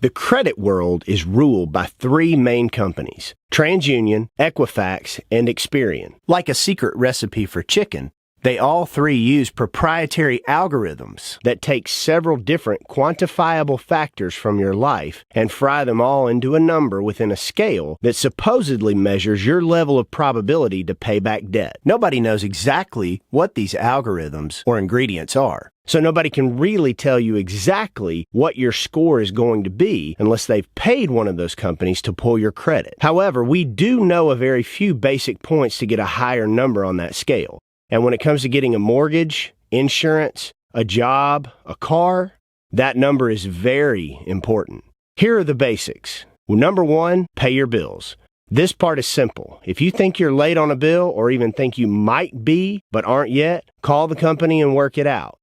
The credit world is ruled by three main companies: TransUnion, Equifax, and Experian. Like a secret recipe for chicken, they all three use proprietary algorithms that take several different quantifiable factors from your life and fry them all into a number within a scale that supposedly measures your level of probability to pay back debt. Nobody knows exactly what these algorithms or ingredients are, so nobody can really tell you exactly what your score is going to be unless they've paid one of those companies to pull your credit. However, we do know a very few basic points to get a higher number on that scale. And when it comes to getting a mortgage, insurance, a job, a car, that number is very important. Here are the basics. Number one, pay your bills. This part is simple. If you think you're late on a bill or even think you might be but aren't yet, call the company and work it out.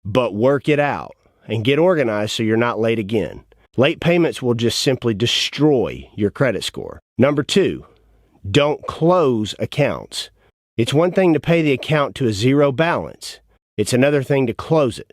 But work it out and get organized so you're not late again. Late payments will just simply destroy your credit score. Number two, don't close accounts. It's one thing to pay the account to a zero balance. It's another thing to close it.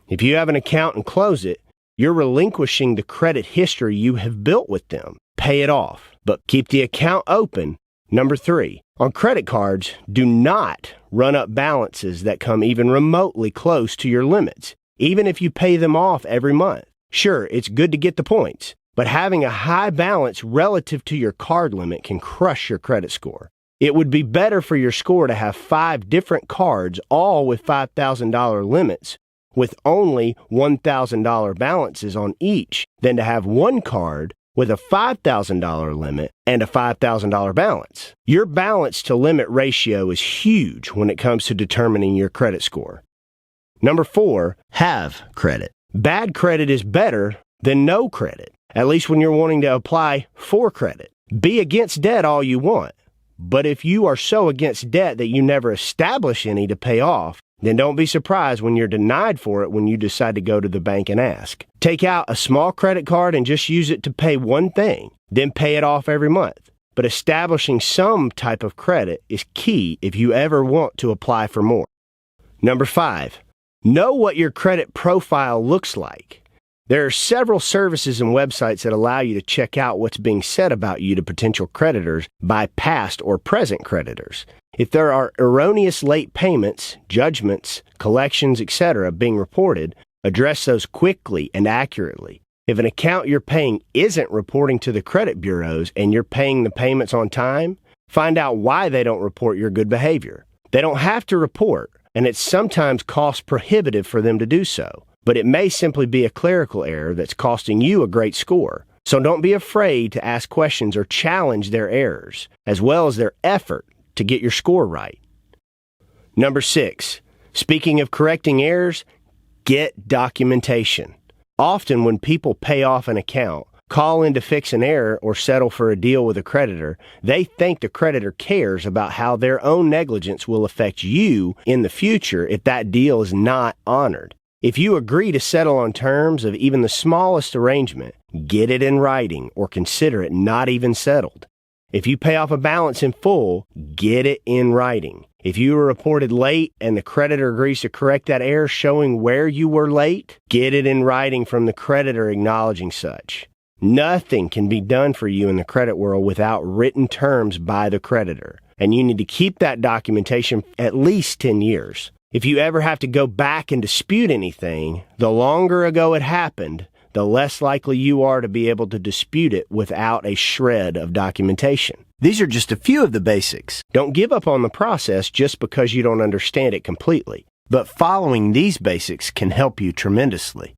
If you have an account and close it, you're relinquishing the credit history you have built with them. Pay it off, but keep the account open. Number three, on credit cards, do not run up balances that come even remotely close to your limits, even if you pay them off every month. Sure, it's good to get the points, but having a high balance relative to your card limit can crush your credit score. It would be better for your score to have 5 different cards, all with $5,000 limits, with only $1,000 balances on each, than to have one card with a $5,000 limit and a $5,000 balance. Your balance to limit ratio is huge when it comes to determining your credit score. Number 4, have credit. Bad credit is better than no credit, at least when you're wanting to apply for credit. Be against debt all you want. But if you are so against debt that you never establish any to pay off, then don't be surprised when you're denied for it when you decide to go to the bank and ask. Take out a small credit card and just use it to pay one thing, then pay it off every month. But establishing some type of credit is key if you ever want to apply for more. Number 5, know what your credit profile looks like. There are several services and websites that allow you to check out what's being said about you to potential creditors by past or present creditors. If there are erroneous late payments, judgments, collections, etc. being reported, address those quickly and accurately. If an account you're paying isn't reporting to the credit bureaus and you're paying the payments on time, find out why they don't report your good behavior. They don't have to report, and it's sometimes cost prohibitive for them to do so. But it may simply be a clerical error that's costing you a great score. So don't be afraid to ask questions or challenge their errors, as well as their effort to get your score right. Number 6, speaking of correcting errors, get documentation. Often when people pay off an account, call in to fix an error, or settle for a deal with a creditor, they think the creditor cares about how their own negligence will affect you in the future if that deal is not honored. If you agree to settle on terms of even the smallest arrangement, get it in writing or consider it not even settled. If you pay off a balance in full, get it in writing. If you were reported late and the creditor agrees to correct that error showing where you were late, get it in writing from the creditor acknowledging such. Nothing can be done for you in the credit world without written terms by the creditor, and you need to keep that documentation at least 10 years. If you ever have to go back and dispute anything, the longer ago it happened, the less likely you are to be able to dispute it without a shred of documentation. These are just a few of the basics. Don't give up on the process just because you don't understand it completely. But following these basics can help you tremendously.